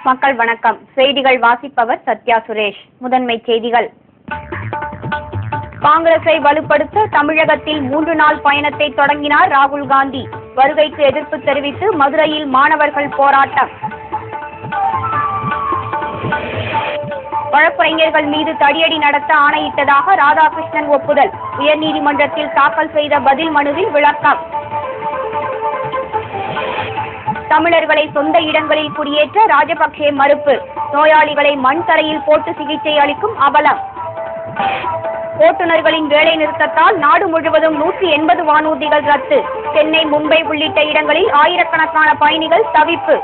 மக்கள் வணக்கம். செய்திகள் வாசிப்பவர் சத்யா சுரேஷ். முதன்மை செய்திகள். காங்கிரஸை வலுப்படுத்த தமிழகத்தில் 3 நாள் பயணத்தை தொடங்கினார் ராகுல் காந்தி. வருகைக்கு எதிர்ப்பு தெரிவித்து மதுரையில் மாணவர்கள் போராட்டம். வழக்கறிஞர்கள் மீது தடியடி நடத்த ஆணையிட்டதாக ராதாகிருஷ்ணன் ஒப்புதல். உயர்நீதிமன்றத்தில் தாக்கல் செய்த பதில் மனுவில் விளக்கம். தமிழர்களை சொந்த இடங்களில் குடியேற்ற ராஜபக்சே மறுப்பு. நோயாளிகளை மண் தரையில் போட்டு சிகிச்சை அளிக்கும் அவலம். ஓட்டுநர்களின் வேலை நிறுத்தத்தால் நாடு முழுவதும் 180 வானூர்திகள் ரத்து. சென்னை, மும்பை உள்ளிட்ட இடங்களில் ஆயிரக்கணக்கான பயணிகள் தவிப்பு.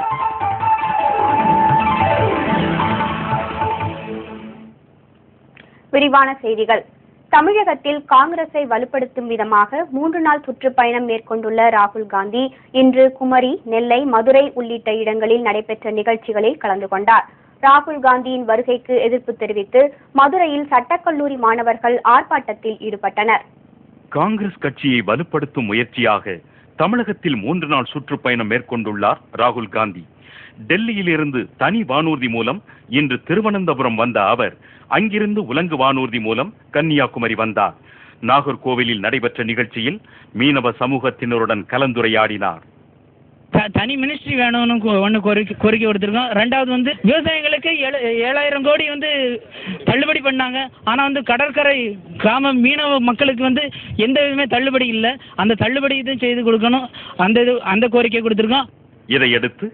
விரிவான செய்திகள். தமிழகத்தில் காங்கிரஸை வலுப்படுத்தும் விதமாக 3 நாள் சுற்றுப்பயணம் மேற்கொண்டுள்ள ராகுல் காந்தி இன்று குமரி, நெல்லை, மதுரை உள்ளிட்ட இடங்களில் நடைபெற்ற நிகழ்ச்சிகளில் கலந்து கொண்டார். ராகுல் காந்தியின் வருகைக்கு எதிர்ப்பு தெரிவித்து மதுரையில் சட்டக்கல்லூரி மாணவர்கள் ஆர்ப்பாட்டத்தில் ஈடுபட்டனர். காங்கிரஸ் கட்சியை வலுப்படுத்தும் முயற்சியாக தமிழகத்தில் 3 நாள் சுற்றுப்பயணம் மேற்கொண்டுள்ளார் ராகுல் காந்தி. டெல்லியிலிருந்து தனி வானூர்தி மூலம் இன்று திருவனந்தபுரம் வந்த அவர் அங்கிருந்து உலங்கு வானூர்தி மூலம் கன்னியாகுமரி வந்தார். நாகர்கோவிலில் நடைபெற்ற நிகழ்ச்சியில் மீனவ சமூகத்தினருடன் கலந்துரையாடினார். தனி மினிஸ்ட்ரி வேணும்னு ஒன்று கோரிக்கை கொடுத்துருக்கோம். ரெண்டாவது விவசாயிகளுக்கு 7,000 கோடி தள்ளுபடி பண்ணாங்க. ஆனால் கடற்கரை கிராம மீனவ மக்களுக்கு எந்த விதமே தள்ளுபடி இல்லை. அந்த தள்ளுபடி இது செய்து கொடுக்கணும். அந்த கோரிக்கை கொடுத்துருக்கோம். இதையடுத்து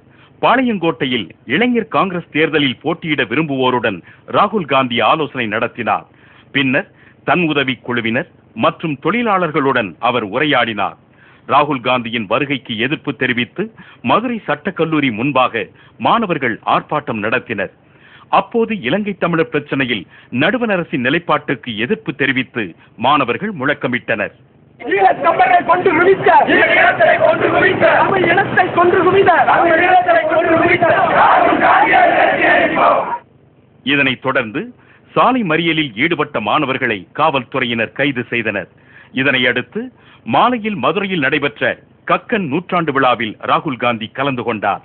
பாளையங்கோட்டையில் இளைஞர் காங்கிரஸ் தேர்தலில் போட்டியிட விரும்புவோருடன் ராகுல் காந்தி ஆலோசனை நடத்தினார். பின்னர் தன் உதவி குழுவினர் மற்றும் தொழிலாளர்களுடன் அவர் உரையாடினார். ராகுல் காந்தியின் வருகைக்கு எதிர்ப்பு தெரிவித்து மதுரை சட்டக்கல்லூரி முன்பாக மாணவர்கள் ஆர்ப்பாட்டம் நடத்தினர். அப்போது இலங்கை தமிழர் பிரச்சனையில் நடுவண் அரசின் நிலைப்பாட்டுக்கு எதிர்ப்பு தெரிவித்து மாணவர்கள் முழக்கமிட்டனர். இதனைத் தொடர்ந்து சாலை மறியலில் ஈடுபட்ட மாணவர்களை காவல்துறையினர் கைது செய்தனர். இதனையடுத்து மாலையில் மதுரையில் நடைபெற்ற கக்கன் நூற்றாண்டு விழாவில் ராகுல் காந்தி கலந்து கொண்டார்.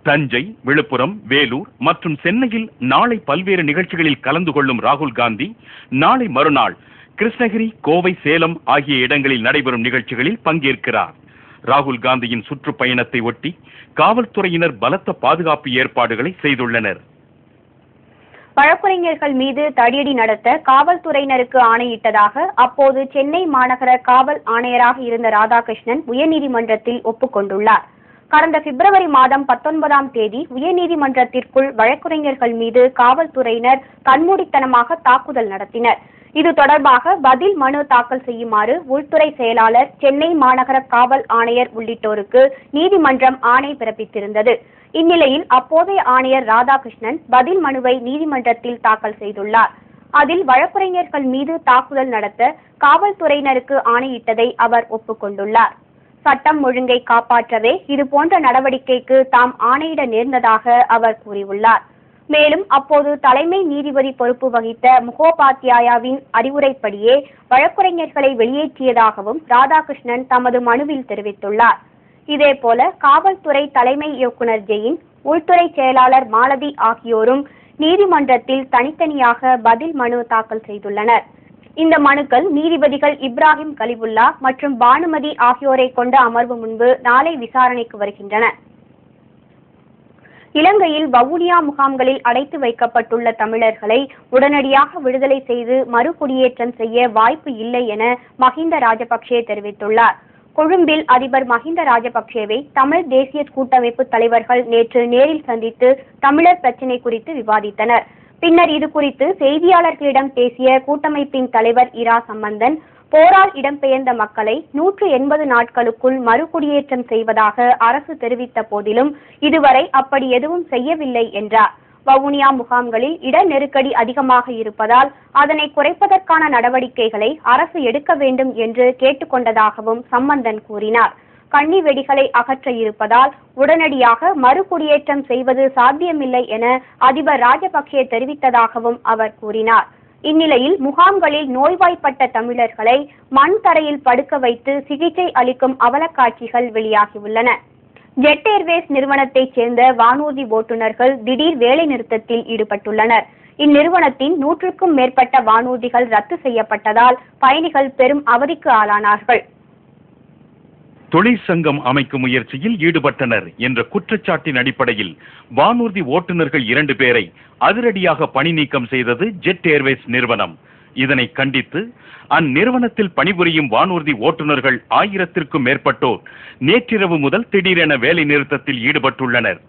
தஞ்சை, விழுப்புரம், வேலூர் மற்றும் சென்னையில் நாளை பல்வேறு நிகழ்ச்சிகளில் கலந்து கொள்ளும் ராகுல் காந்தி நாளை மறுநாள் கிருஷ்ணகிரி, கோவை, சேலம் ஆகிய இடங்களில் நடைபெறும் நிகழ்ச்சிகளில் பங்கேற்கிறார். ராகுல் காந்தியின் சுற்றுப்பயணத்தை ஒட்டி காவல்துறையினர் பலத்த பாதுகாப்பு ஏற்பாடுகளை செய்துள்ளனர். வழக்கறிஞர்கள் மீது தடியடி நடத்த காவல்துறையினருக்கு ஆணையிட்டதாக அப்போது சென்னை மாநகர காவல் ஆணையராக இருந்த ராதாகிருஷ்ணன் உயர்நீதிமன்றத்தில் ஒப்புக்கொண்டுள்ளார். கடந்த பிப்ரவரி மாதம் 19ஆம் தேதி உயர்நீதிமன்றத்திற்குள் வழக்கறிஞர்கள் மீது காவல்துறையினர் கண்மூடித்தனமாக தாக்குதல் நடத்தினர். இது தொடர்பாக பதில் மனு தாக்கல் செய்யுமாறு உள்துறை செயலாளர், சென்னை மாநகர காவல் ஆணையர் உள்ளிட்டோருக்கு நீதிமன்றம் ஆணை பிறப்பித்திருந்தது. இந்நிலையில் அப்போதைய ஆணையர் ராதாகிருஷ்ணன் பதில் மனுவை நீதிமன்றத்தில் தாக்கல் செய்துள்ளார். அதில் வழக்கறிஞர்கள் மீது தாக்குதல் நடத்த காவல்துறையினருக்கு ஆணையிட்டதை அவர் ஒப்புக்கொண்டுள்ளார். சட்டம் ஒழுங்கை காப்பாற்றவே இதுபோன்ற நடவடிக்கைக்கு தாம் ஆணையிட நேர்ந்ததாக அவர் கூறியுள்ளார். மேலும் அப்போது தலைமை நீதிபதி பொறுப்பு வகித்த முகோபாத்யாயாவின் அறிவுரைப்படியே வழக்கறிஞர்களை வெளியேற்றியதாகவும் ராதாகிருஷ்ணன் தமது மனுவில் தெரிவித்துள்ளார். இதேபோல காவல்துறை தலைமை இயக்குநர் ஜெயின், உள்துறை செயலாளர் மாலதி ஆகியோரும் நீதிமன்றத்தில் தனித்தனியாக பதில் மனு தாக்கல் செய்துள்ளனர். இந்த மனுக்கள் நீதிபதிகள் இப்ராஹிம் கலிபுல்லா மற்றும் பானுமதி ஆகியோரை கொண்ட அமர்வு முன்பு நாளை விசாரணைக்கு வருகின்றன. இலங்கையில் வவுனியா முகாம்களில் அடைத்து வைக்கப்பட்டுள்ள தமிழர்களை உடனடியாக விடுதலை செய்து மறுகுடியேற்றம் செய்ய வாய்ப்பு இல்லை என மஹிந்த ராஜபக்சே தெரிவித்துள்ளார். கொழும்பில் அதிபர் மஹிந்த ராஜபக்சேவை தமிழ் தேசிய கூட்டமைப்பு தலைவர்கள் நேற்று நேரில் சந்தித்து தமிழர் பிரச்சினை குறித்து விவாதித்தனர். பின்னர் இது குறித்து செய்தியாளர்களிடம் பேசிய கூட்டமைப்பின் தலைவர் இரா சம்பந்தன், போரால் இடம்பெயர்ந்த மக்களை 180 நாட்களுக்குள் மறுகுடியேற்றம் செய்வதாக அரசு தெரிவித்த போதிலும் இதுவரை அப்படி எதுவும் செய்யவில்லை என்றார். வவுனியா முகாம்களில் இட நெருக்கடி அதிகமாக இருப்பதால் அதனை குறைப்பதற்கான நடவடிக்கைகளை அரசு எடுக்க வேண்டும் என்று கேட்டுக்கொண்டதாகவும் சம்பந்தன் கூறினார். கண்ணி வெடிகளை அகற்ற இருப்பதால் உடனடியாக மறுகுடியேற்றம் செய்வது சாத்தியமில்லை என அதிபர் ராஜபக்சே தெரிவித்ததாகவும் அவர் கூறினார். இந்நிலையில் முகாம்களில் நோய்வாய்ப்பட்ட தமிழர்களை மண் தரையில் படுக்க வைத்து சிகிச்சை அளிக்கும் அவலக்காட்சிகள் வெளியாகியுள்ளன. ஜெட் ஏர்வேஸ் நிறுவனத்தைச் சேர்ந்த வானூர்தி ஓட்டுநர்கள் திடீர் வேலை நிறுத்தத்தில் ஈடுபட்டுள்ளனர். இந்நிறுவனத்தின் 100க்கும் மேற்பட்ட வானூர்திகள் ரத்து செய்யப்பட்டதால் பயணிகள் பெரும் அவதிக்கு ஆளானார்கள். தொழிற்சங்கம் அமைக்கும் முயற்சியில் ஈடுபட்டனர் என்ற குற்றச்சாட்டின் அடிப்படையில் வானூர்தி ஓட்டுநர்கள் 2 பேரை அதிரடியாக பணி நீக்கம் செய்தது ஜெட் ஏர்வேஸ் நிறுவனம். இதனை கண்டித்து அந்நிறுவனத்தில் பணிபுரியும் வானூர்தி ஓட்டுநர்கள் 1000க்கும் மேற்பட்டோர் நேற்றிரவு முதல் திடீரென வேலை நிறுத்தத்தில் ஈடுபட்டுள்ளனர்.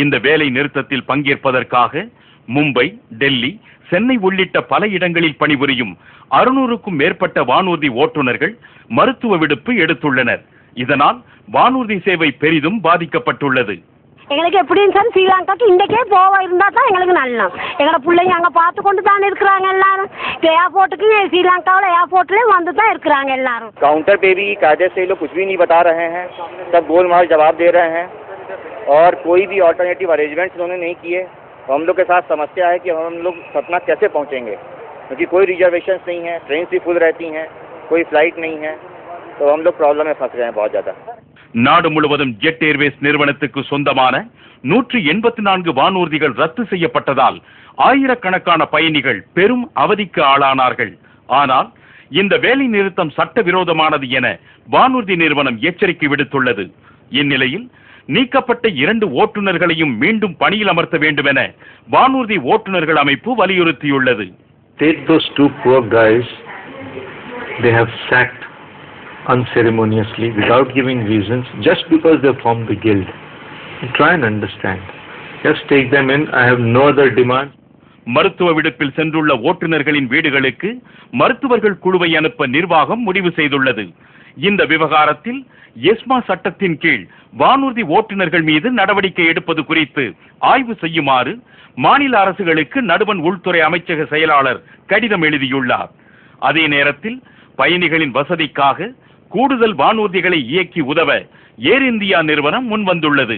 இந்த வேலை நிறுத்தத்தில் பங்கேற்பதற்காக மும்பை, டெல்லி, சென்னை உள்ளிட்ட பல இடங்களில் பணிபுரியும் 600க்கும் மேற்பட்ட வானூர்தி ஓட்டுநர்கள் மருத்துவ விடுப்பு எடுத்துள்ளனர். இதனால் வானூர்தி சேவை பெரிதும் பாதிக்கப்பட்டுள்ளது. எங்களுக்கு எப்படின்னு சார் ஸ்ரீலங்காக்கு இன்றைக்கே போவா இருந்தால் தான் எங்களுக்கு நல்லா. எங்களோட பிள்ளைங்க அங்கே பார்த்து கொண்டு தான் இருக்கிறாங்க எல்லாரும். இப்போ ஏர்पोर्टக்கு श्रीलंका एयरपोर्टலேயே வந்து தான் இருக்கிறாங்க எல்லாரும். काउंटर पे भी कायदे से लोग कुछ भी नहीं बता रहे हैं, सब गोलमाल जवाब दे रहे हैं और कोई भी ऑल्टरनेटिव अरेंजमेंट्स उन्होंने नहीं किए. तो हम लोग के साथ समस्या है कि हम लोग सतना कैसे पहुँचेंगे, क्योंकि कोई रिजर्वेशन नहीं है, ट्रेन भी फुल रहती हैं, कोई फ्लाइट नहीं है, तो हम लोग प्रॉब्लम में फंस गए हैं बहुत ज़्यादा. நாடு முழுவதும் ஜெட் ஏர்வேஸ் நிறுவனத்துக்கு சொந்தமான 184 வானூர்திகள் ரத்து செய்யப்பட்டதால் ஆயிரக்கணக்கான பயணிகள் பெரும் அவதிக்கு ஆளானார்கள். ஆனால் இந்த வேலை நிறுத்தம் சட்டவிரோதமானது என வானூர்தி நிறுவனம் எச்சரிக்கை விடுத்துள்ளது. இந்நிலையில் நீக்கப்பட்ட 2 ஓட்டுநர்களையும் மீண்டும் பணியில் அமர்த்த வேண்டும் என வானூர்தி ஓட்டுநர்கள் அமைப்பு வலியுறுத்தியுள்ளது. Take those 2 poor guys, they have sacked unceremoniously without giving reasons just because they formed the guild. Try and understand. Just take them in. I have no other demand. மருத்துவ விடுப்பில் சென்றுள்ள ஓட்டுநர்களின் வீடுகளுக்கு மருத்துவர்கள் குழுவை அனுப்ப நிர்வாகம் முடிவு செய்துள்ளது. இந்த விவகாரத்தில் எஸ்மா சட்டத்தின் கீழ் வானூர்தி ஓட்டுநர்கள் மீது நடவடிக்கை எடுப்பது குறித்து ஆய்வு செய்யுமாறு மாநில அரசுகளுக்கு நடுவண் உள்துறை அமைச்சக செயலாளர் கடிதம் எழுதியுள்ளார். அதே நேரத்தில் பயணிகளின் வசதிக்காக கூடுதல் வானூர்திகளை இயக்கி உதவ ஏர் இந்தியா நிறுவனம் முன்வந்துள்ளது.